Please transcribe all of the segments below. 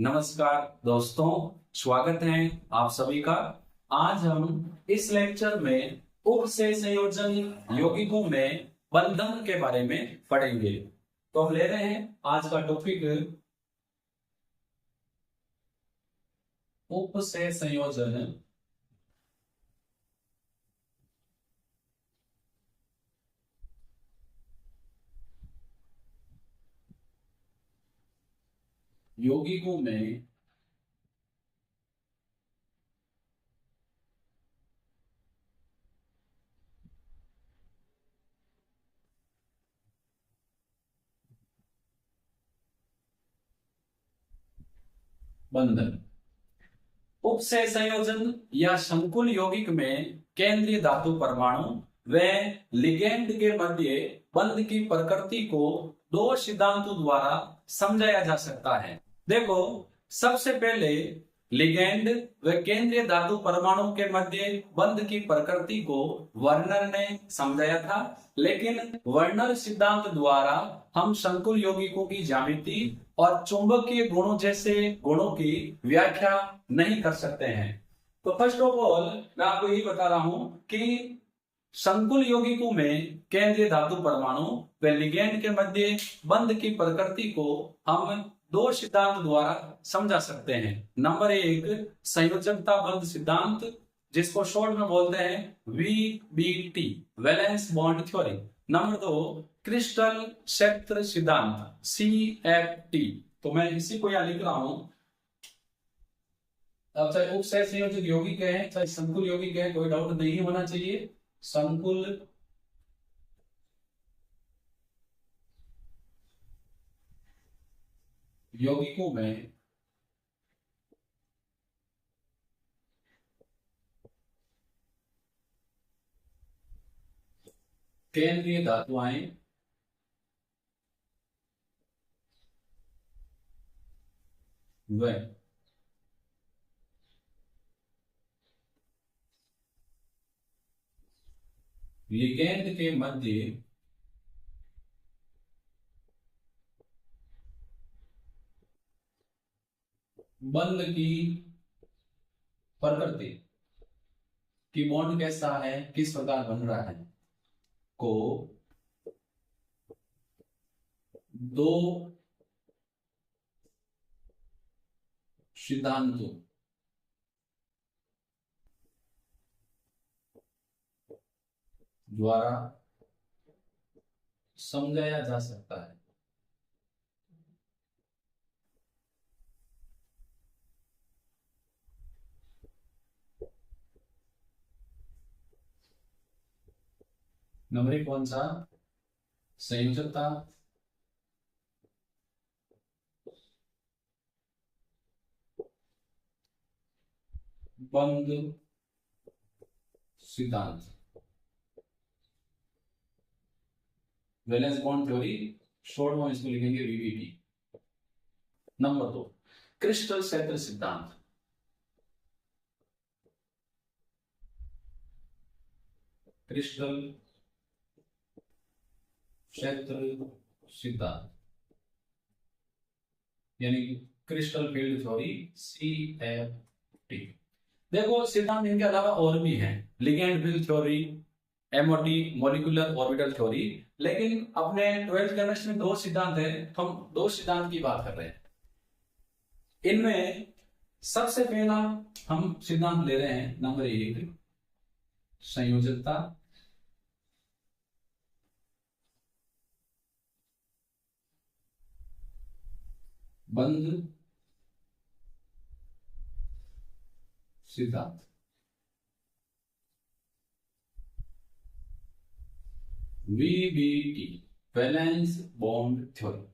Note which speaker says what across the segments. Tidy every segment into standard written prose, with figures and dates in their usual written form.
Speaker 1: नमस्कार दोस्तों, स्वागत है आप सभी का। आज हम इस लेक्चर में उप से संयोजन यौगिकों में बंधन के बारे में पढ़ेंगे। तो हम ले रहे हैं आज का टॉपिक उप से संयोजन यौगिकों में बंधन। उप से संयोजन या संकुल यौगिक में केंद्रीय धातु परमाणु व लिगेंड के मध्य बंध की प्रकृति को दो सिद्धांतों द्वारा समझाया जा सकता है। देखो, सबसे पहले लिगेंड व केंद्रीय धातु परमाणु के मध्य बंध की प्रकृति को वर्नर ने समझाया था, लेकिन वर्नर सिद्धांत द्वारा हम संकुल यौगिकों की ज्यामिति और चुंबकीय गुणों जैसे गुणों की व्याख्या नहीं कर सकते हैं। तो फर्स्ट ऑफ ऑल मैं आपको यही बता रहा हूं कि संकुल यौगिकों में केंद्रीय धातु परमाणु व लिगेंड के मध्य बंध की प्रकृति को हम दो सिद्धांत द्वारा समझा सकते हैं। नंबर एक, संयोजकता बंध सिद्धांत, जिसको शॉर्ट में बोलते हैं VBT, valence bond theory. Number दो, क्रिस्टल क्षेत्र सिद्धांत CFT। तो मैं इसी को यहां लिख रहा हूं। अब चाहे उप से संयोजक यौगिक है चाहे संकुल यौगिक है, कोई डाउट नहीं होना चाहिए। संकुल यौगिकों में केंद्रीय धातुएं व लिगेंड के मध्य बंध की प्रकृति की बॉन्ड कैसा है, किस प्रकार बन रहा है, को दो सिद्धांतों द्वारा समझाया जा सकता है। नंबर एक कौन सा? संयोजकता बंध सिद्धांत, वैलेंस बॉन्ड थ्योरी, शॉर्ट में इसको लिखेंगे VBT। नंबर दो, क्रिस्टल क्षेत्र सिद्धांत। क्रिस्टल क्षेत्र सिद्धांत यानी क्रिस्टल फील्ड थ्योरी CFT। देखो, सिद्धांत इनके अलावा और भी हैं, ligand field theory, MOT molecular orbital theory, लेकिन अपने 12th केमिस्ट्री में दो सिद्धांत है, तो हम दो सिद्धांत की बात कर रहे हैं। इनमें सबसे पहला हम सिद्धांत ले रहे हैं, नंबर एक, संयोजकता बंध सिद्धांत, VBT, valence bond theory.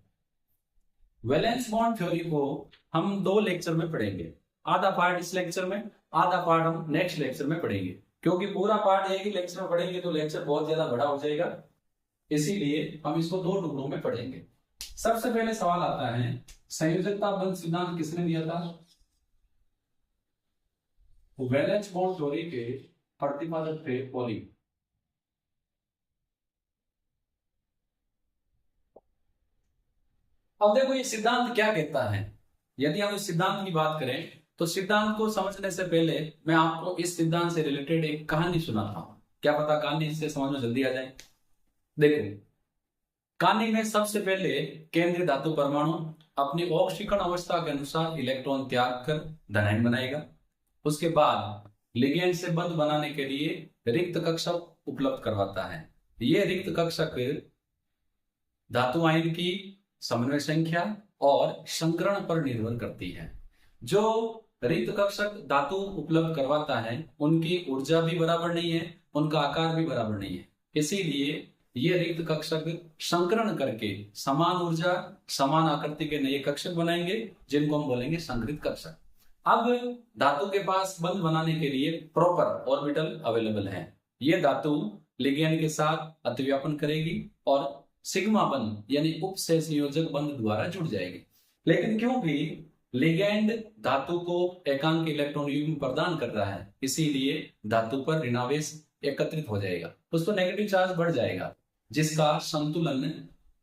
Speaker 1: Valence bond theory को हम दो लेक्चर में पढ़ेंगे, आधा पार्ट इस लेक्चर में, आधा पार्ट हम नेक्स्ट लेक्चर में पढ़ेंगे। क्योंकि पूरा पार्ट एक ही लेक्चर में पढ़ेंगे तो लेक्चर बहुत ज्यादा बड़ा हो जाएगा, इसीलिए हम इसको दो टुकड़ों में पढ़ेंगे। सबसे पहले सवाल आता है, संयोजकता बंध सिद्धांत किसने दिया था? वैलेंस बॉन्ड थ्योरी के प्रतिपादक थे पॉली। अब देखो, ये सिद्धांत क्या कहता है? यदि हम इस सिद्धांत की बात करें तो सिद्धांत को समझने से पहले मैं आपको इस सिद्धांत से रिलेटेड एक कहानी सुनाता हूं। क्या पता कहानी से समझ में जल्दी आ जाए। देखो, कहानी में सबसे पहले केंद्रीय धातु परमाणु अपनी ऑक्सीकरण अवस्था के अनुसार इलेक्ट्रॉन त्याग कर धनायन बनाएगा। उसके बाद लिगेंड से बंध बनाने के लिए रिक्त कक्षक उपलब्ध करवाता है। ये रिक्त कक्षक धातु आयन की समन्वय संख्या और संकरण पर निर्भर करती है। जो रिक्त कक्षक धातु उपलब्ध करवाता है उनकी ऊर्जा भी बराबर नहीं है, उनका आकार भी बराबर नहीं है। इसीलिए ये रिक्त कक्षक संकरण करके समान ऊर्जा समान आकृति के नए कक्षक बनाएंगे, जिनको हम बोलेंगे संकरित कक्षक। अब धातु के पास बंध बनाने के लिए प्रॉपर ऑर्बिटल अवेलेबल है। ये धातु लिगेंड के साथ अतिव्यापन करेगी और सिग्मा बंध यानी उपसहसंयोजक बंध द्वारा जुड़ जाएगी। लेकिन क्योंकि लिगेंड धातु को एकांक इलेक्ट्रॉन युग्म प्रदान कर रहा है, इसीलिए धातु पर ऋणावेश एकत्रित हो जाएगा, उस पर नेगेटिव चार्ज बढ़ जाएगा, जिसका संतुलन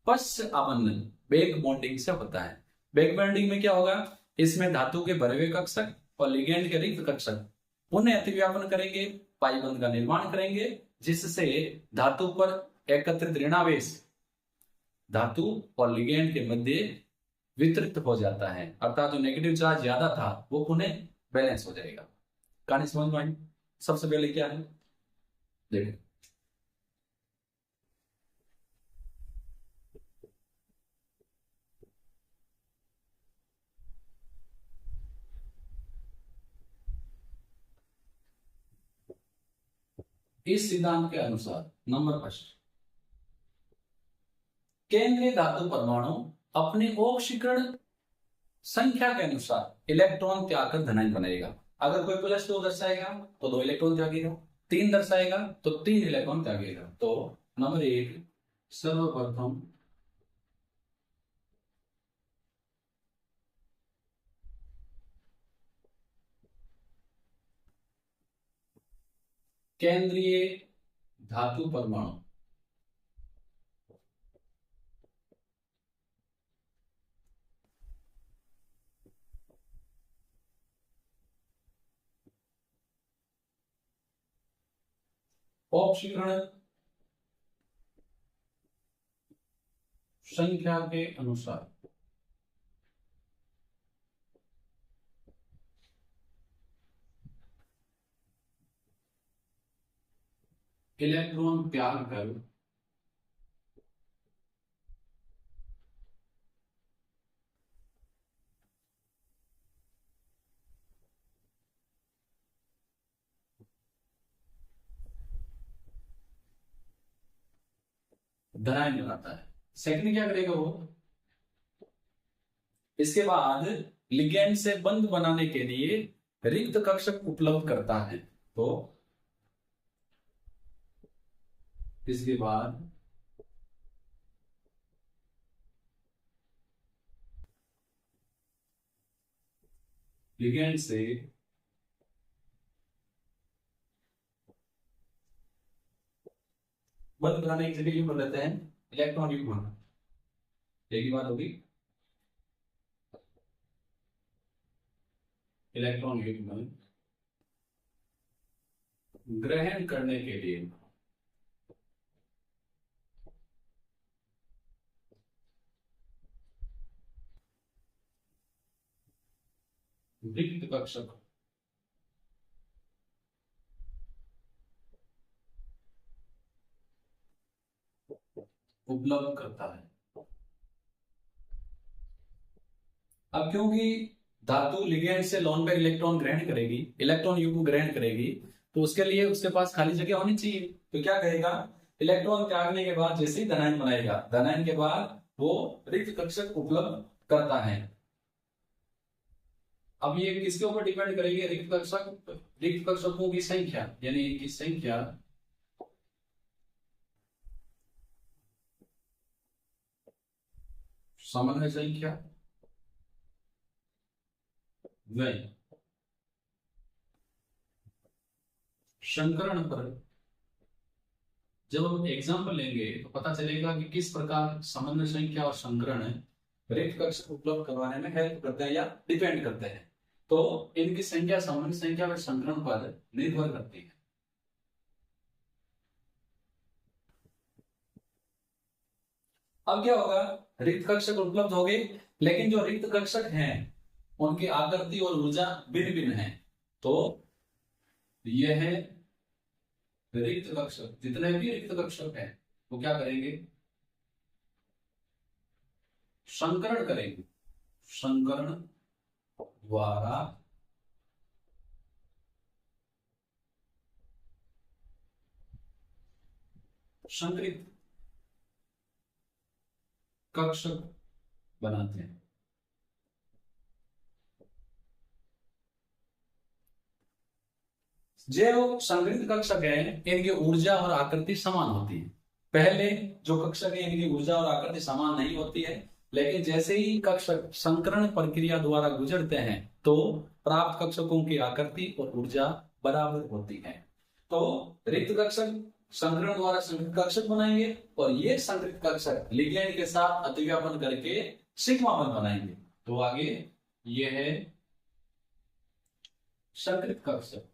Speaker 1: पश्च आबंधन बैक बॉन्डिंग से होता है। बैक बॉन्डिंग में क्या होगा, इसमें धातु के भरे हुए कक्षक और लिगेंड के रिक्त कक्षक उन्हें अतिव्यापन करेंगे, पाई बंध का निर्माण करेंगे, जिससे धातु पर एकत्रित ऋणावेश धातु और लिगेंड के मध्य वितरित हो जाता है, अर्थात जो नेगेटिव चार्ज ज्यादा था वो पुनः बैलेंस हो जाएगा। कहानी समझ में आई? सबसे पहले क्या है, देखो, इस सिद्धांत के अनुसार नंबर फर्स्ट, केंद्रीय धातु परमाणु अपनी ऑक्सीकरण संख्या के अनुसार इलेक्ट्रॉन त्याग कर धनायन बनाएगा। अगर कोई +2 दर्शाएगा तो 2 इलेक्ट्रॉन त्यागेगा, 3 दर्शाएगा तो 3 इलेक्ट्रॉन त्यागेगा। तो नंबर 1, सर्वप्रथम केंद्रीय धातु परमाणु ऑक्सीकरण संख्या के अनुसार इलेक्ट्रॉन त्याग कर धनायन बनाता है। सेकंड क्या करेगा वो, इसके बाद लिगेंड से बंध बनाने के लिए रिक्त कक्षक उपलब्ध करता है। तो इसके बाद लिगेंड से बंध बनाने की जगह यूं लेते हैं इलेक्ट्रॉन युग्म। एक ही बात होगी, इलेक्ट्रॉन युग्म ग्रहण करने के लिए रिक्त कक्षक उपलब्ध करता है। अब क्योंकि धातु लिगेंड से लोन पेयर इलेक्ट्रॉन ग्रहण करेगी, इलेक्ट्रॉन युग्म ग्रहण करेगी, तो उसके लिए उसके पास खाली जगह होनी चाहिए। तो क्या करेगा, इलेक्ट्रॉन त्यागने के बाद जैसे ही धनायन बनाएगा, धनायन के बाद वो रिक्त कक्षक उपलब्ध करता है। अब ये किसके ऊपर डिपेंड करेगी, रिक्त कक्षकों की संख्या, यानी इनकी संख्या समन्वय संख्या व संकरण पर। जब हम एग्जाम्पल लेंगे तो पता चलेगा कि किस प्रकार समन्वय संख्या और संकरण रिक्त कक्षक उपलब्ध करवाने में हेल्प करते हैं या डिपेंड करते हैं। तो इनकी संख्या सामान्य संख्या व संकरण पर निर्भर करती है। अब क्या होगा, रिक्त कक्षक उपलब्ध हो गए, लेकिन जो रिक्त कक्षक हैं उनकी आकृति और ऊर्जा भिन्न भिन्न है। तो यह है रिक्त कक्षक। जितने भी रिक्त कक्षक हैं वो क्या करेंगे, संकरण करेंगे, संकरण द्वारा संकरित कक्षक बनाते हैं। जो संकरित कक्षक है इनकी ऊर्जा और आकृति समान होती है। पहले जो कक्षक है इनकी ऊर्जा और आकृति समान नहीं होती है, लेकिन जैसे ही कक्षक संकरण प्रक्रिया द्वारा गुजरते हैं तो प्राप्त कक्षकों की आकृति और ऊर्जा बराबर होती है। तो रिक्त कक्षक संकरण द्वारा संकरित कक्षक बनाएंगे और ये संकरित कक्षक लिगैंड के साथ अतिव्यापन करके सिग्मा बंध बनाएंगे। तो आगे ये है संकरित कक्षक।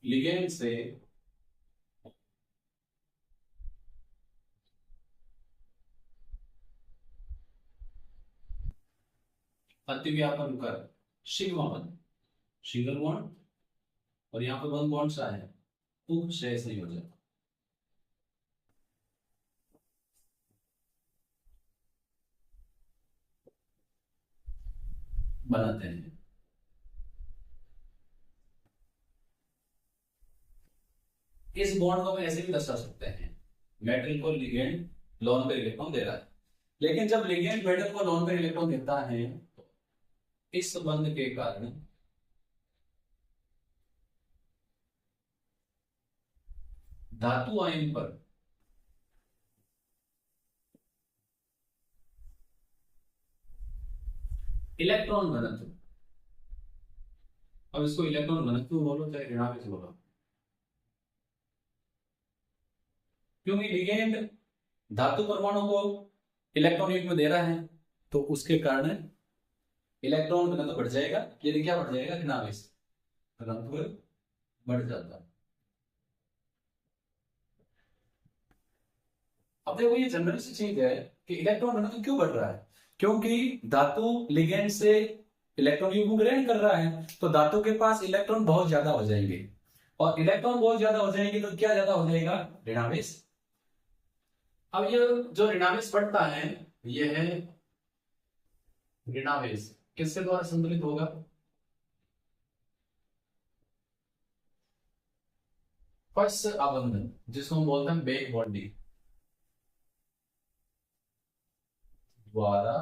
Speaker 1: लिगैंड से अतिव्यापन कर सिग्मा बंध, सिंगल बॉन्ड, और यहां पर बंध कौन सा है, उपसह संयोजक बनाते हैं। इस बॉन्ड को हम ऐसे भी दर्शा सकते हैं, मेटल को लिगेंड लोन पे इलेक्ट्रॉन दे रहा है, लेकिन जब लिगेंड मेटल को लोन पे इलेक्ट्रॉन देता है तो इस बंध के कारण धातु आयन पर इलेक्ट्रॉन घनत्व, अब इसको इलेक्ट्रॉन घनत्व बोलो चाहे ऋणावेश बोलो, क्योंकि लिगेंड धातु परमाणु को इलेक्ट्रॉन युग्म दे रहा है तो उसके कारण इलेक्ट्रॉन घनत्व बढ़ जाएगा। यदि क्या बढ़ जाएगा, ऋणावेश घनत्व बढ़ जाता है। अब देखो ये जनरल सी चीज है कि इलेक्ट्रॉन घनत्व क्यों बढ़ रहा है, क्योंकि धातु लिगेंड से इलेक्ट्रॉन युग्म ग्रहण कर रहा है तो धातु के पास इलेक्ट्रॉन बहुत ज्यादा हो जाएंगे, और इलेक्ट्रॉन बहुत ज्यादा हो जाएंगे तो क्या ज्यादा हो जाएगा, ऋणावेश। अब ये जो ऋणावेश बढ़ता है यह है ऋणावेश किसके द्वारा संतुलित होगा, फर्श आबंधन, जिसको हम बोलते हैं बैक बॉन्डी द्वारा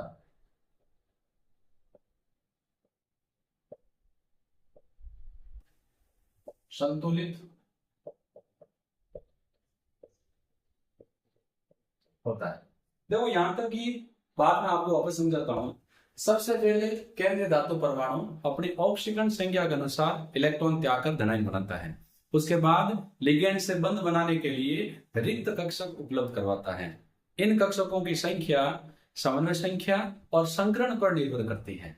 Speaker 1: संतुलित होता है। देखो यहां तक की बात मैं आपको वापस समझाता हूं। सबसे पहले केंद्रीय धातु परमाणु अपनी ऑक्सीकरण संख्या के अनुसार इलेक्ट्रॉन त्याग कर धनायन बनाता है। उसके बाद लिगेंड से बंध बनाने के लिए रिक्त कक्षक उपलब्ध करवाता है। इन कक्षकों की संख्या समन्वय संख्या और संकरण पर निर्भर करती है।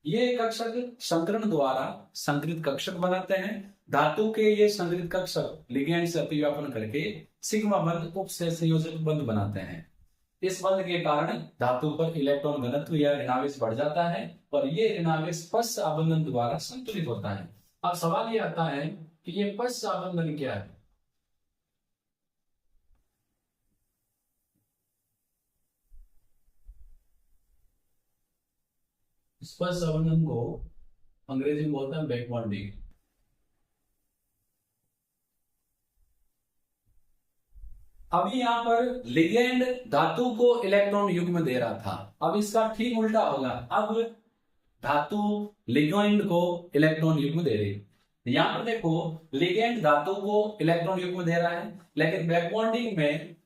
Speaker 1: ये कक्षक संकरण द्वारा संकरित कक्षक बनाते हैं। धातु के ये संकरित कक्षक लिगेंड से अतिव्यापन करके सिग्मा बंध उपसह संयोजक बंध बनाते हैं। इस बंध के कारण धातु पर इलेक्ट्रॉन घनत्व या ऋणावेश बढ़ जाता है और ये ऋणावेश पश्च आबंधन द्वारा संतुलित होता है। अब सवाल ये आता है कि ये पश्च आबंधन क्या है। पश्च आबंधन को अंग्रेजी में बोलते हैं बैक बॉन्डिंग। अभी यहां पर लिगेंड धातु को इलेक्ट्रॉन युग्म दे रहा था, अब इसका ठीक उल्टा होगा। अब धातु लिगेंड को इलेक्ट्रॉन युग्म दे रही है। यहां पर देखो लिगेंड धातु को इलेक्ट्रॉन युग्म दे रहा है, लेकिन बैक बॉन्डिंग में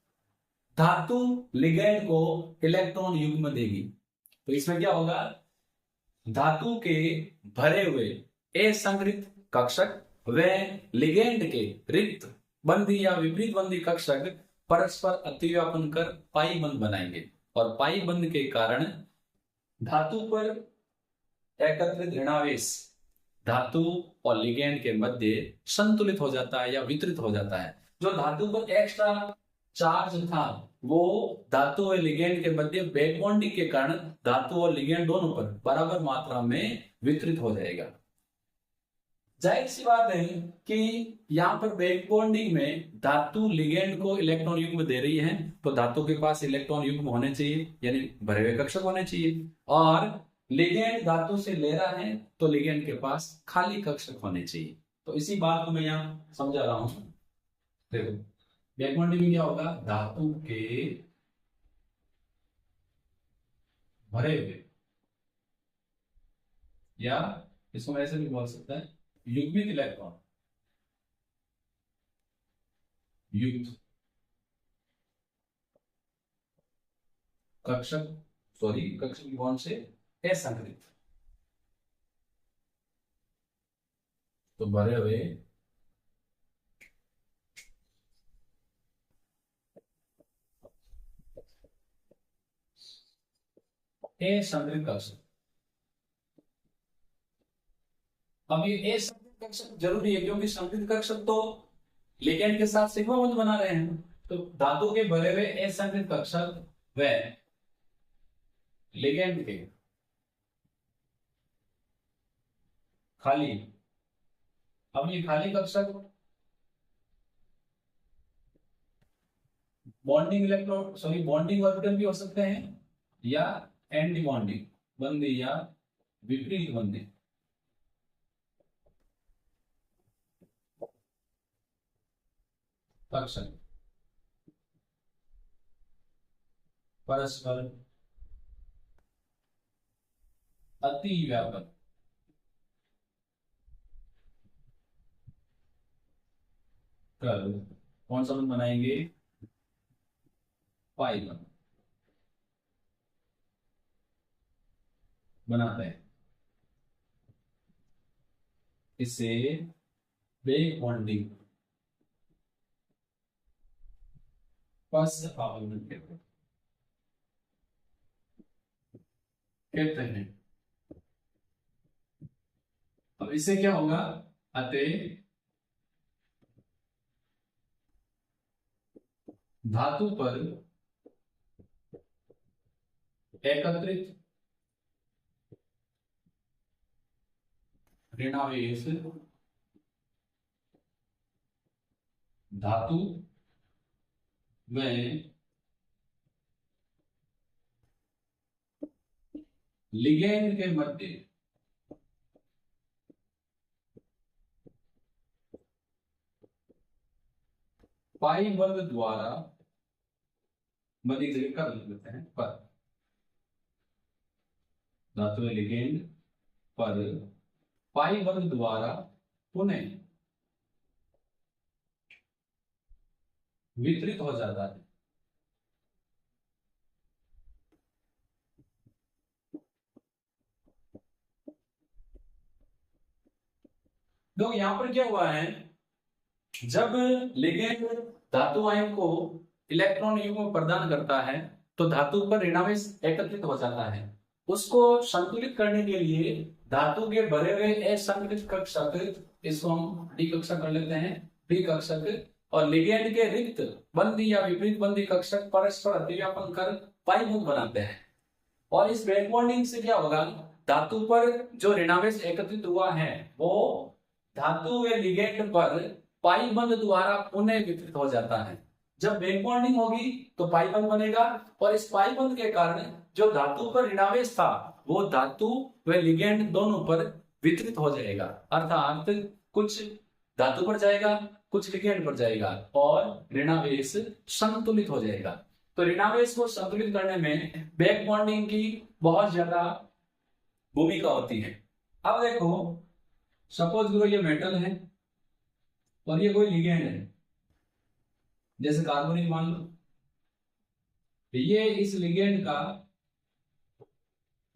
Speaker 1: धातु लिगेंड को इलेक्ट्रॉन युग्म देगी। तो इसमें क्या होगा, धातु के भरे हुए असंकृत कक्षक व लिगेंड के रिक्त बंधी या विपरीत बंधी कक्षक परस्पर अतिव्यापन कर पाई बंध बनाएंगे और पाई बंध के कारण धातु पर एकत्रित ऋणावेश धातु और लिगेंड के मध्य संतुलित हो जाता है या वितरित हो जाता है। जो धातु पर एक्स्ट्रा चार्ज था वो धातु और लिगेंड के मध्य बैक बॉन्डिंग के कारण धातु और लिगेंड दोनों पर बराबर मात्रा में वितरित हो जाएगा। जाहिर सी बात है कि यहाँ पर बैक बॉन्डिंग में धातु लिगेंड को इलेक्ट्रॉन युग्म दे रही है, तो धातु के पास इलेक्ट्रॉन युग्म होने चाहिए यानी भरे हुए कक्षक होने चाहिए, और लिगेंड धातु से ले रहा है तो लिगेंड के पास खाली कक्षक होने चाहिए। तो इसी बात को मैं यहाँ समझा रहा हूं। देखो बैक बॉन्डिंग में क्या होगा, धातु के भरे हुए या इसको ऐसे भी बोल सकता है युग्मित इलेक्ट्रॉन युक्त कक्षक बॉन्ड से असंकृत, तो भरे हुए असंकृत कक्षक। अब ये असंकृत कक्षक जरूरी है क्योंकि संकृत कक्षक तो लिगेंड के साथ सिग्मा बंध बना रहे हैं, तो धातु के भरे हुए असंकृत कक्षक व लिगेंड के खाली, अब ये खाली कक्षक बॉन्डिंग ऑर्बिटल भी हो सकते हैं या एंटी बॉन्डिंग बंदी या विपरीत बंदी। कक्षक परस्पर अतिव्यापन कर कौन सा बंध बनाएंगे, पाई बंध बनाते हैं। इससे बैक बॉन्डिंग कहते हैं। अब इससे क्या होगा, अतः धातु पर एकत्रित ऋणावेश धातु में लिगेंड के मध्य पाई बंध द्वारा मध्य कर लेते हैं पर धातु लिगेंड पर पाई बंध द्वारा पुनः वितरित हो जाता है। तो यहां पर क्या हुआ है, जब लिगेंड धातु आयन को इलेक्ट्रॉन युग्म प्रदान करता है तो धातु पर ऋणावेश एकत्रित हो जाता है। उसको संतुलित करने के लिए धातु के भरे हुए असंकृत कक्षक, इसको हम डी कक्षक कर लेते हैं, डी कक्षक, और लिगेंड के रिक्त बंधी या विपरीत बंधी कक्षक परस्पर अतिव्यापन कर पाई बंध बनाते हैं। और इस बैक बॉन्डिंग से क्या होगा, धातु पर जो ऋणावेश एकत्रित हुआ है वो धातु व लिगेंड पर पाई बंध द्वारा पुनः वितरित हो जाता है। जब बैक बॉन्डिंग होगी तो पाई बंध बनेगा और इस पाई बंध के कारण जो धातु पर ऋणावेश था वो धातु व लिगेंड दोनों पर वितरित हो जाएगा, अर्थात कुछ धातु पर जाएगा कुछ लिगेंड पर जाएगा और ऋणावेश संतुलित हो जाएगा। तो ऋणावेश को संतुलित करने में बैक बॉन्डिंग की बहुत ज्यादा भूमिका होती है। अब देखो सपोज करो ये मेटल है और ये कोई लिगेंड है, जैसे कार्बोनिल मान लो, ये इस लिगेंड का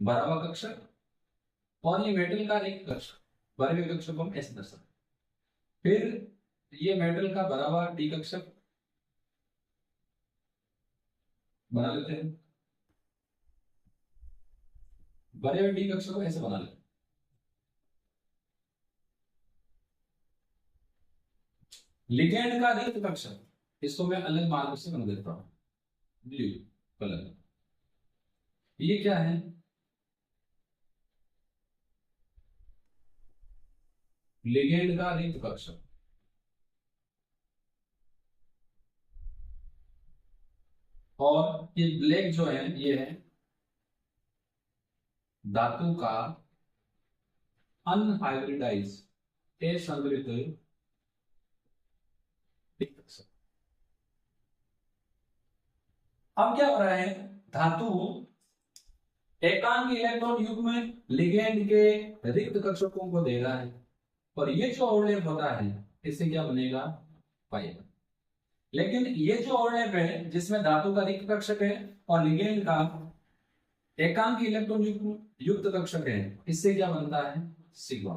Speaker 1: भरा हुआ कक्षक और ये मेटल का एक कक्षक बारहवें कक्षक को हम ऐसे दर्शाते हैं। फिर ये मेटल का भरा हुआ डी कक्षक बना लेते हैं, भरे हुए डी कक्षक को ऐसे बना लेते हैं। लिगेंड का रिक्त कक्षक इसको मैं अलग मार्ग से बना देता हूं, ब्लू कलर। ये क्या है? लिगेंड का रिक्त कक्षक। और ये ब्लैक जो है ये है धातु का अनहाइब्रिडाइज असंकरित रिक्त कक्षक। अब क्या हो रहा है? धातु एकांक इलेक्ट्रॉन युग्म लिगेंड के रिक्त कक्षकों को दे रहा है, और ये जो ओवरलैप होता है इससे क्या बनेगा? पाई। लेकिन ये जो ओवरलैप है जिसमें धातु का रिक्त कक्षक है और लिगेंड का एकांक इलेक्ट्रॉन युक्त कक्षक है, इससे क्या बनता है? सिग्मा।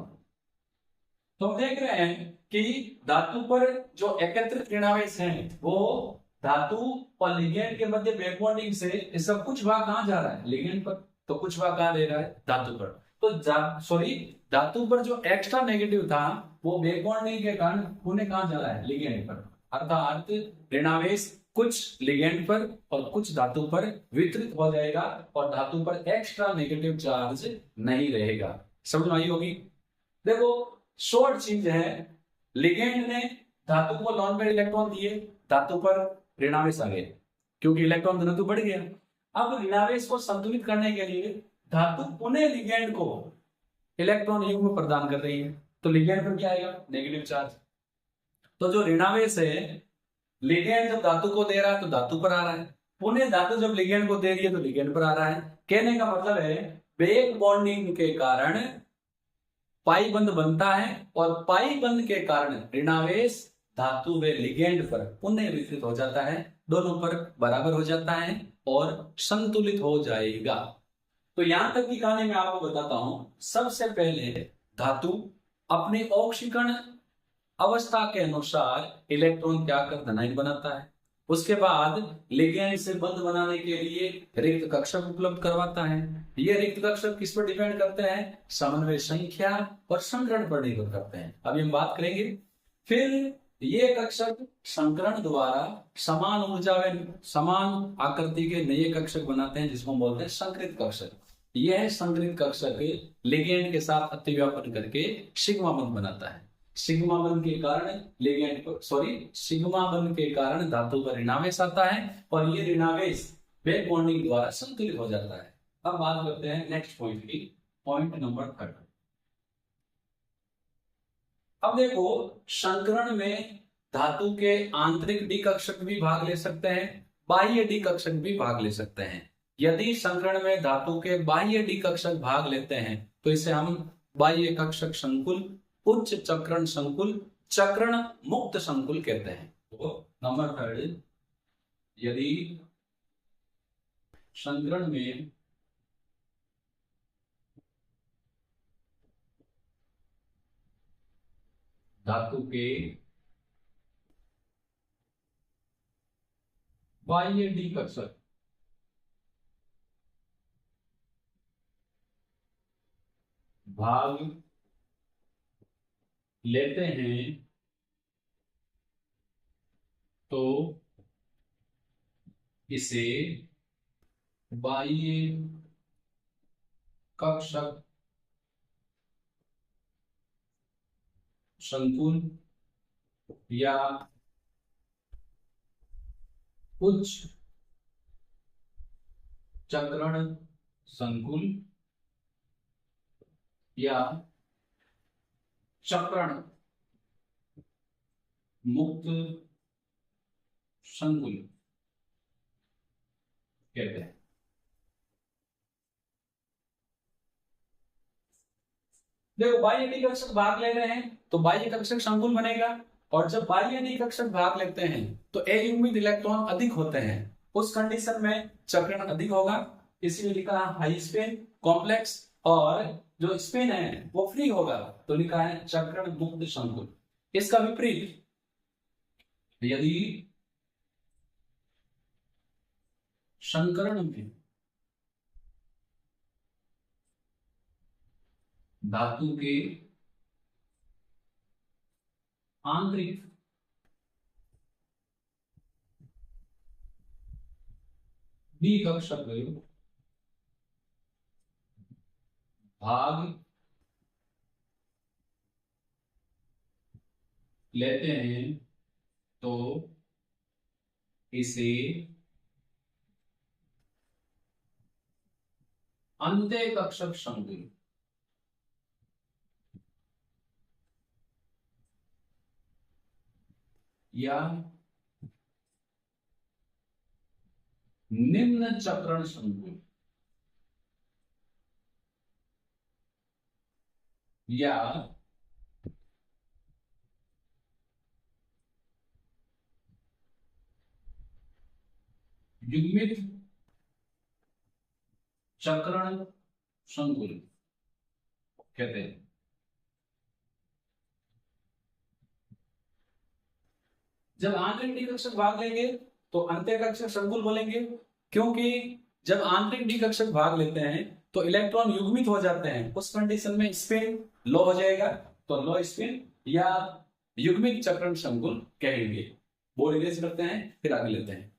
Speaker 1: तो हम देख रहे हैं कि धातु पर जो एकत्रित ऋणावेश है वो धातु और लिगेंड के मध्य बैक बॉन्डिंग से इसका कुछ भाग कहां जा रहा है? लिगेंड पर। तो कुछ भाग कहां दे रहा है? धातु पर। तो सॉरी, धातु पर जो एक्स्ट्रा नेगेटिव था वो बैक बॉन्डिंग के कारण पुनः कहां जा रहा है? लिगेंड पर। अर्थात ऋणावेश कुछ लिगेंड पर और कुछ धातु पर वितरित हो जाएगा और धातु पर एक्स्ट्रा नेगेटिव चार्ज नहीं रहेगा। समझ में आई होगी? देखो शॉर्ट चीज है, लिगेंड ने धातु को लॉन पेयर इलेक्ट्रॉन दिए, धातु पर ऋणावेश आ गया क्योंकि इलेक्ट्रॉन घनत्व बढ़ गया। अब ऋणावेश को संतुलित करने के लिए धातु पुनः लिगेंड को इलेक्ट्रॉन युग्म प्रदान कर रही है, तो लिगेंड पर क्या आएगा? Negative charge. तो जो ऋणावेश है, लिगेंड जब धातु को दे रहा है तो धातु पर आ रहा है, पुनः धातु जब लिगेंड को दे रही है तो लिगेंड पर आ रहा है। कहने का मतलब है बैक बॉन्डिंग के कारण पाई बंध बनता है और पाई बंध के कारण ऋणावेश धातु व लिगेंड पर पुनः वितरित हो जाता है, दोनों पर बराबर हो जाता है और संतुलित हो जाएगा। तो यहां तक की कहानी मैं आपको बताता हूं। सबसे पहले धातु अपने ऑक्सीकरण अवस्था के अनुसार इलेक्ट्रॉन क्या कर धनायन बनाता है, उसके बाद लिगेंड से बंध बनाने के लिए रिक्त कक्षक उपलब्ध करवाता है। ये रिक्त कक्षक किस पर डिपेंड करते हैं? समन्वय संख्या और संकरण पर निर्भर करते हैं। अभी हम बात करेंगे। फिर ये कक्षक संकरण द्वारा समान ऊर्जा व समान आकृति के नए कक्षक बनाते हैं जिसको हम बोलते हैं संकृत कक्षक। यह संकृत कक्षक लिगेंड के साथ अतिव्यापन करके सिग्मा बंध बनाता है। सिग्मा बंध के कारण सिग्मा बंध के कारण धातु पर ऋणावेश आता है और ये ऋणावेश बैक बॉन्डिंग द्वारा संतुलित हो जाता है। अब बात करते हैं नेक्स्ट पॉइंट की, पॉइंट नंबर 3। अब देखो संकरण में धातु के आंतरिक डी कक्षक भी भाग ले सकते हैं, बाह्य डी कक्षक भी भाग ले सकते हैं। यदि संकरण में धातु के बाह्य डी कक्षक भाग लेते हैं तो इसे हम बाह्य कक्षक संकुल, उच्च चक्रण संकुल, चक्रण मुक्त संकुल कहते हैं। तो नंबर 3, यदि संकरण में धातु के बाह्य डी कक्षक भाग लेते हैं तो इसे बाह्य कक्षक संकुल या उच्च चक्रण संकुल या चक्रण मुक्त संकुल कहते हैं। देखो बाह्य डी कक्षक भाग ले रहे हैं तो बाह्य कक्षक संकुल बनेगा, और जब बाह्य डी कक्षक भाग लेते हैं तो अयुग्मित इलेक्ट्रॉन अधिक होते हैं, उस कंडीशन में चक्रण अधिक होगा, इसीलिए लिखा हाई स्पिन कॉम्प्लेक्स। और जो स्पिन है वो फ्री होगा, तो लिखा है चक्रण मुक्त शंकुल। इसका विपरीत, यदि संकरण में धातु के आंतरिक द्विकक्षक भाग लेते हैं तो इसे अंत्यकक्षक शंकुल या निम्न चक्रण शंकुल या युग्मित चक्रण शंकुल कहते हैं। जब आंतरिक द्विकक्षक भाग लेंगे तो अंत्यकक्षक शंकुल बोलेंगे, क्योंकि जब आंतरिक द्विकक्षक भाग लेते हैं तो इलेक्ट्रॉन युग्मित हो जाते हैं, उस कंडीशन में स्पिन लो हो जाएगा, तो लो स्पिन या युग्मित चक्रण शंकुल कहेंगे। बोर्ड इरेज करते हैं, फिर आगे लेते हैं।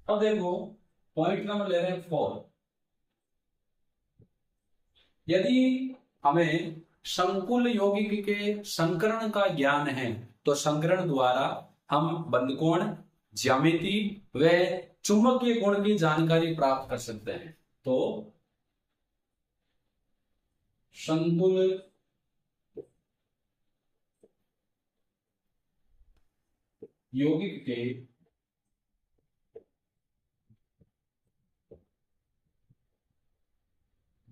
Speaker 1: अब देखो पॉइंट नंबर ले रहे हैं 4। यदि हमें संकुल यौगिक के संकरण का ज्ञान है तो संकरण द्वारा हम बंधकोण, ज्यामिति व चुंबकीय गुण की जानकारी प्राप्त कर सकते हैं। तो संकुल यौगिक के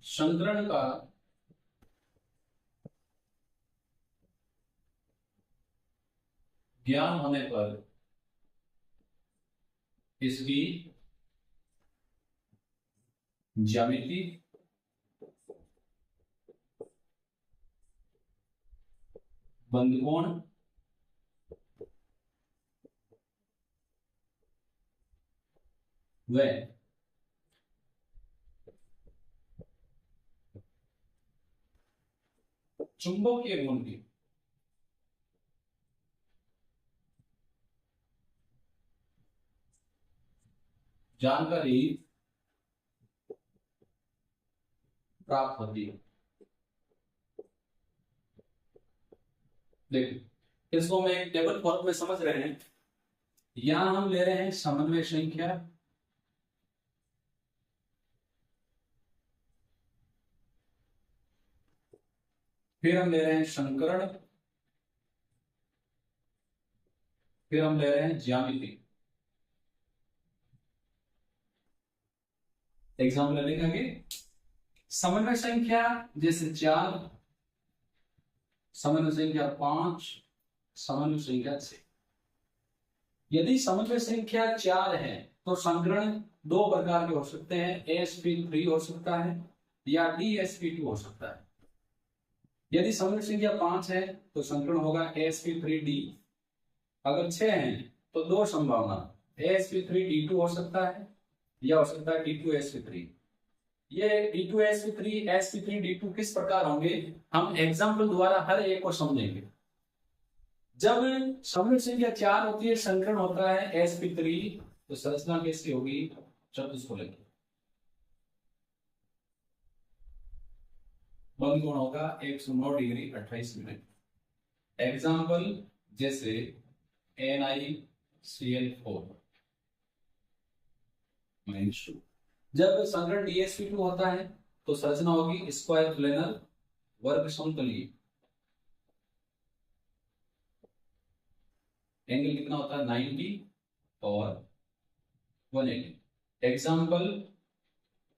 Speaker 1: संकरण का ज्ञान होने पर इसकी ज्यामिति, बंधकोण व चुंबकीय गुण की जानकारी प्राप्त होती है। देखिए इसको मैं एक टेबल फॉर्म में समझ रहे हैं। यहां हम ले रहे हैं समन्वय संख्या, फिर हम ले रहे हैं संकरण, फिर हम ले रहे हैं ज्यामिति। एग्जाम्पल लिखेंगे समन्वय संख्या जैसे 4, समन्वय संख्या 5, समन्वय संख्या 6। यदि समन्वय संख्या 4 है तो संकरण दो प्रकार के हो सकते हैं, sp3 हो सकता है या dsp2 हो सकता है। यदि समन्वय संख्या 5 है तो संकरण होगा sp3d। अगर 6 है तो दो संभावना, sp3d2 हो सकता है या हो सकता है d2sp3। ये d2sp3 sp3d2 किस प्रकार होंगे हम एग्जाम्पल द्वारा हर एक को समझेंगे। जब समन्वय संख्या 4 होती है, संकरण होता है sp3, तो संरचना कैसी होगी, चतुष्फलक। बंधकोण होगा 109 डिग्री 28 मिनट। एग्जाम्पल जैसे NiCl4 -2। जब संकरण dsp2 होता है तो संरचना होगी स्क्वायर प्लेनर वर्ग समतलीय। एंगल कितना होता है 90 और 180। Example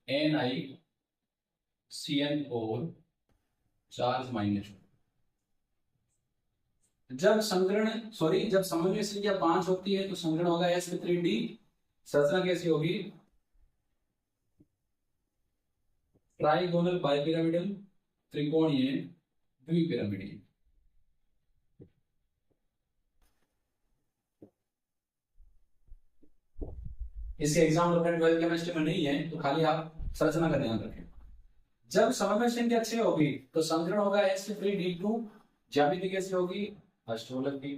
Speaker 1: NiCl4 charge -2। जब समन्वय संख्या 5 होती है तो संकरण होगा sp3d, संरचना कैसी होगी? ट्राइगोनल बाइपिरामिडल, त्रिकोणीय द्विपिरामिडीय। इसके एग्जाम फ्रेंड 12th केमिस्ट्री में नहीं है, तो खाली आप संरचना का ध्यान रखें। जब समन्वय संख्या 6 होगी तो समीकरण होगा sp3d2। ज्यामिति कैसी होगी? अष्टफलक की।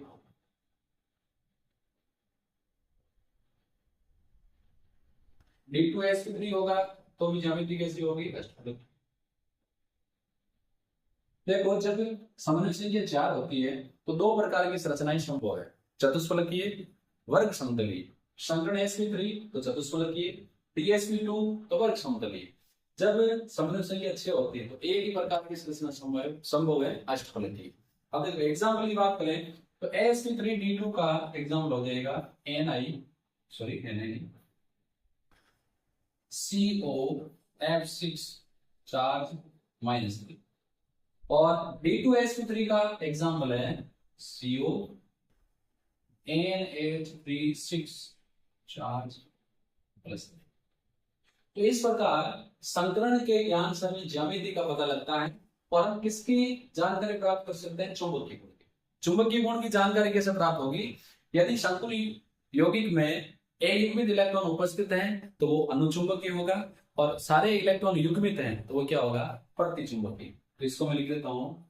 Speaker 1: d2sp3 होगा तो भी ज्यामिति कैसी होगी? अष्टफलक। देखो, जब समन्वय संख्या 4 होती है तो दो प्रकार की संरचनाएं संभव है। चतुष्फलकीय, वर्ग समतलीय। समीकरण sp3 तो चतुष्फलकीय, dsp2 तो वर्ग समतलीय। जब समन्वय संख्या 6 होती है तो एक ही प्रकार की संरचना संभव है, अष्टफलकीय। अब देखो एग्जाम्पल की बात करें तो sp3d2 का एग्जाम्पल हो जाएगा ni COF6 चार्ज -3। और D2sp3 का एग्जाम्पल है CONH36 चार्ज +3। तो इस प्रकार संकरण के ज्ञान से हमें ज्यामिति का पता लगता है और हम किसकी जानकारी प्राप्त कर सकते हैं? चुंबकीय गुण की। चुंबकीय गुण की जानकारी कैसे प्राप्त होगी? यदि संकुल यौगिक में युग्मित इलेक्ट्रॉन उपस्थित हैं तो वो अनुचुंबकीय होगा, और सारे इलेक्ट्रॉन युग्मित हैं तो वो क्या होगा? प्रतिचुंबकीय। तो इसको मैं लिख देता हूं,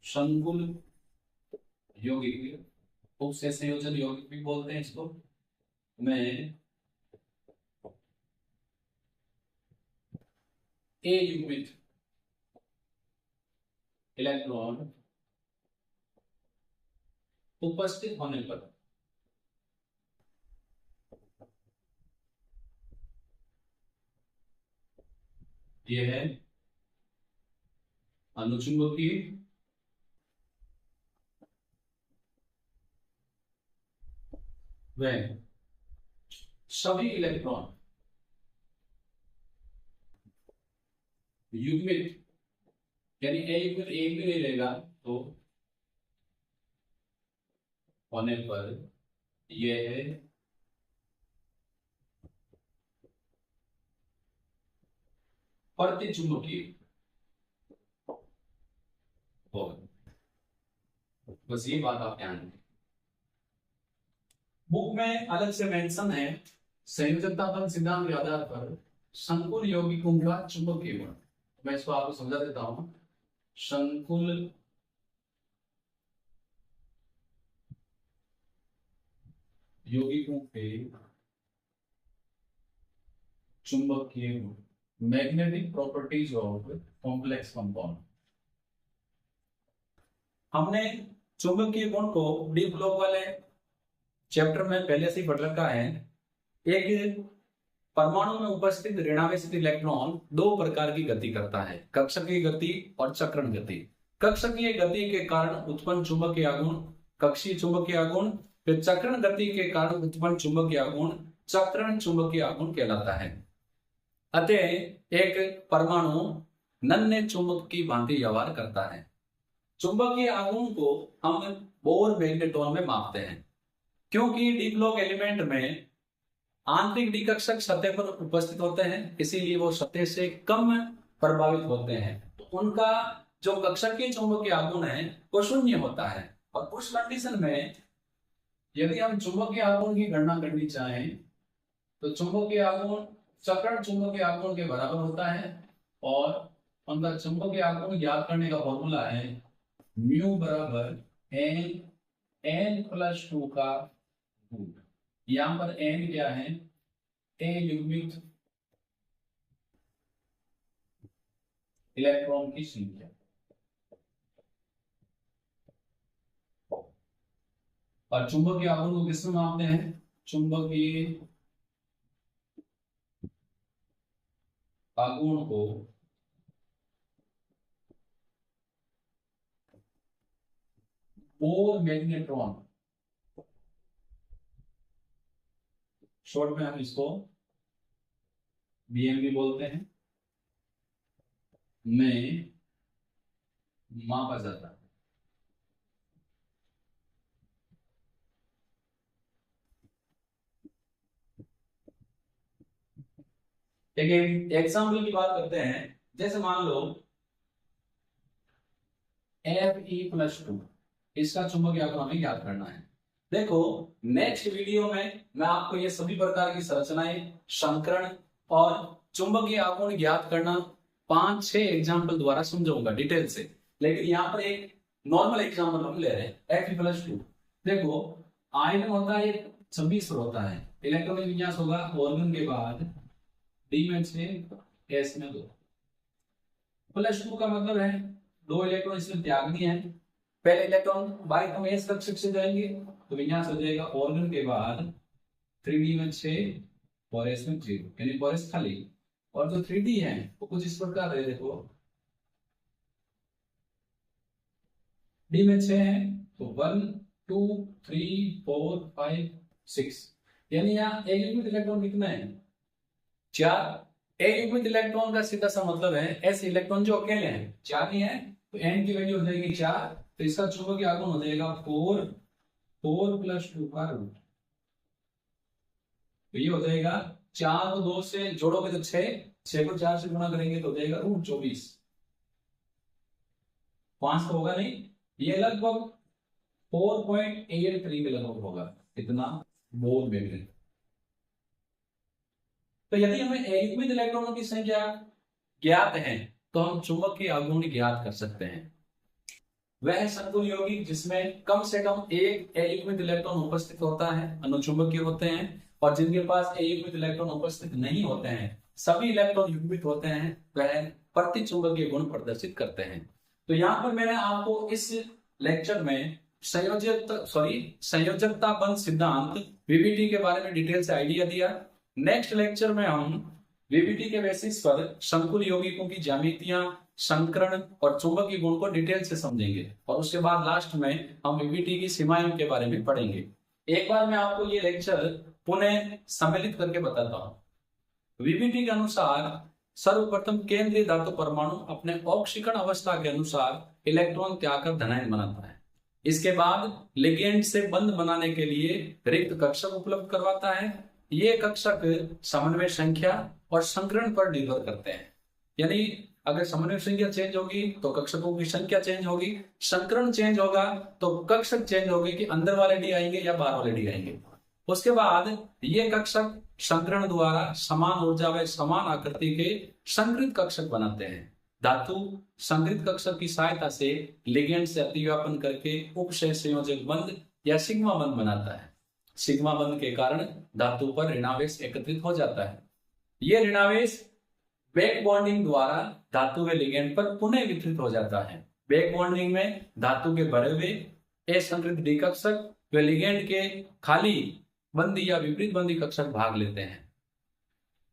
Speaker 1: संकुल यौगिक, उपसे संयोजन यौगिक भी बोलते हैं इसको, में युग्मित इलेक्ट्रॉन उपस्थित होने पर यह है अनुचुंबकीय व सभी इलेक्ट्रॉन युग्मित, यानी युग्मित एक भी नहीं रहेगा तो होने पर यह है प्रतिचुंबकीय होगा। बस ये बात आप ध्यान रखें। बुक में अलग से मेंशन है, संयोजकता सिद्धांत के आधार पर संकुल यौगिकों का चुंबकीय गुण। मैं इसको आपको समझा देता हूं। संकुल यौगिकों के चुंबकीय गुण, magnetic properties of complex compound. हमने चुंबकीय गुण को डी ब्लॉक वाले चैप्टर में पहले से ही पढ़ रखा है। एक परमाणु में उपस्थित ऋणावेशित इलेक्ट्रॉन दो प्रकार की गति करता है, कक्षकीय गति और चक्रण गति। कक्षकीय गति के कारण उत्पन्न चुंबकीय आघूर्ण कक्षीय चुंबकीय आघूर्ण, फिर चक्रण गति के कारण उत्पन्न चुंबकीय आघूर्ण चक्रण चुंबकीय आघूर्ण कहलाता है। अतः एक परमाणु नन्हे चुंबक की भांति व्यवहार करता है। चुंबकीय आघूर्ण को हम बोर मैग्नेट्रॉन में मापते हैं, क्योंकि डी ब्लॉक एलिमेंट में आंतरिक डिकक्षक सतह पर उपस्थित होते हैं, इसीलिए वो सतह से कम प्रभावित होते हैं, तो उनका जो कक्षकीय चुंबकीय आघूर्ण है वो शून्य होता है। और उस कंडीशन में यदि हम चुंबकीय आघूर्ण की गणना करनी चाहें तो चुंबकीय आघूर्ण चक्रण चुंबकीय आघूर्ण के बराबर होता है, और उनका चुंबकीय आघूर्ण ज्ञात करने का फॉर्मूला है म्यू बराबर n+2 का गुण। यहां पर n क्या है? युग्मित इलेक्ट्रॉन की संख्या। और चुंबकीय आघूर्ण को किसमें मापते हैं? चुंबकीय आघूर्ण को बोर मैग्नेट्रॉन, शॉर्ट में हम इसको बीएम भी बोलते हैं, में मापा जाता है। एक एग्जाम्पल की बात करते हैं। जैसे मान लो Fe+2, इसका चुंबकीय आघूर्ण हमें ज्ञात करना है। देखो नेक्स्ट वीडियो में मैं आपको ये सभी प्रकार की संरचनाएं, संकरण और चुंबकीय आघूर्ण ज्ञात करना 5-6 एग्जाम्पल द्वारा समझाऊंगा डिटेल से। लेकिन यहाँ पर एक नॉर्मल एग्जाम्पल हम ले रहे हैं Fe+2। देखो आयन होता है 26 होता है, इलेक्ट्रॉनिक विन्यास होगा ऑर्गन के बाद डी में 6 एस में 2। +2 का मतलब है 2 इलेक्ट्रॉन इसमें त्याग दिए हैं। पहले इलेक्ट्रॉन बाई हम एस कक्षक से जाएंगे तो विन्यास हो जाएगा ऑर्गन के बाद 3d में 6 और एस में 0, यानी और एस खाली। और जो 3d है वो कुछ इस प्रकार है। देखो डी में 6 है तो 1 2 3 4 5 6, यानी यहाँ एक युग्मित इलेक्ट्रॉन कितना है 4। एक युग्मित इलेक्ट्रॉन का सीधा सा मतलब है एस इलेक्ट्रॉन जो अकेले हैं 4 ही है, तो एन की वैल्यू हो जाएगी 4, तो इसका चुंबकीय आघूर्ण हो जाएगा 4 + 2 का रूट। तो ये हो जाएगा 4 को 2 से जोड़ोगे तो 6 को 4 से गुणा करेंगे तो हो जाएगा √24। 5 तो होगा नहीं, ये लगभग 4.83 के लगभग होगा, इतना मोल में। तो यदि हमें युग्मित इलेक्ट्रॉनों की संख्या ज्ञात है तो हम चुंबकीय आघूर्ण ज्ञात कर सकते हैं। वह संकुल यौगिक जिसमें कम से कम एक अयुग्मित इलेक्ट्रॉन उपस्थित होता है अनुचुंबकीय होते हैं, और जिनके पास अयुग्मित इलेक्ट्रॉन उपस्थित नहीं होते हैं, सभी इलेक्ट्रॉन युग्मित होते हैं, वह प्रतिचुंबकीय गुण प्रदर्शित करते हैं। तो यहाँ पर मैंने आपको इस लेक्चर में संयोजकता बंध सिद्धांत वीबीटी के बारे में डिटेल से आइडिया दिया। नेक्स्ट लेक्चर में हम वीबीटी के बेसिस पर संकुल यौगिकों की ज्यामितियां, संकरण और चुंबकीय गुण को डिटेल से समझेंगे, और उसके बाद लास्ट में हम वीबीटी की सीमाओं के बारे में पढ़ेंगे। एक बार मैं आपको ये लेक्चर पुनः सम्मिलित करके बताता हूँ। वीबीटी के अनुसार सर्वप्रथम केंद्रीय धातु परमाणु अपने ऑक्सीकरण अवस्था के अनुसार इलेक्ट्रॉन त्याग कर धनायन बनाता है। इसके बाद लिगेंड से बंध बनाने के लिए रिक्त कक्षक उपलब्ध करवाता है। ये कक्षक समन्वय संख्या और संकरण पर निर्भर करते हैं, यानी अगर समन्वय संख्या चेंज होगी तो कक्षकों की संख्या चेंज होगी, संकरण चेंज होगा तो कक्षक चेंज होगी कि अंदर वाले डी आएंगे या बाहर वाले डी आएंगे। उसके बाद ये कक्षक संकरण द्वारा समान ऊर्जा व समान आकृति के संकृत कक्षक बनाते हैं। धातु संकृत कक्षक की सहायता से लिगेंड से अतिव्यापन करके उपशय संयोजक बंध या सिग्मा बंध बनाता है। सिग्मा बंध के कारण धातु पर ऋणावेश एकत्रित हो जाता है। यह ऋणावेश बैक बॉन्डिंग द्वारा धातु के लिगेंड पर पुनः वितरित हो जाता है। बैक बॉन्डिंग में धातु के भरे हुए असंकृत डी कक्षक व लिगेंड के खाली बंदी या विपरीत बंदी कक्षक भाग लेते हैं।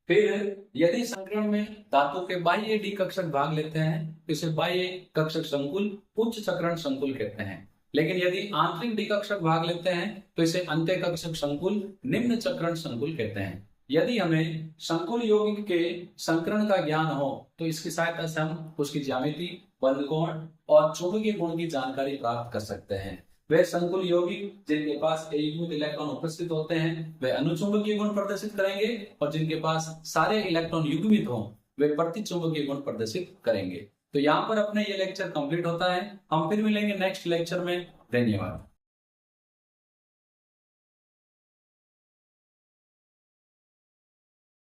Speaker 1: फिर यदि संकरण में धातु के बाह्य डी कक्षक भाग लेते हैं तो इसे बाह्य कक्षक संकुल उच्च चक्रण संकुल कहते हैं। लेकिन यदि आंतरिक डी कक्षक भाग लेते हैं तो इसे अंत्य कक्षक संकुल निम्न चक्रण संकुल कहते हैं। यदि हमें संकुल यौगिक के संकरण का ज्ञान हो तो इसकी सहायता से हम उसकी ज्यामिति, बंध कोण और चुंबकीय गुण की जानकारी प्राप्त कर सकते हैं। वे संकुल यौगिक जिनके पास अयुग्मित इलेक्ट्रॉन उपस्थित होते हैं वे अनुचुंबकीय गुण प्रदर्शित करेंगे, और जिनके पास सारे इलेक्ट्रॉन युग्मित हों वे प्रतिचुंबकीय गुण प्रदर्शित करेंगे। तो यहाँ पर अपने ये लेक्चर कंप्लीट होता है। हम फिर मिलेंगे नेक्स्ट लेक्चर में। धन्यवाद।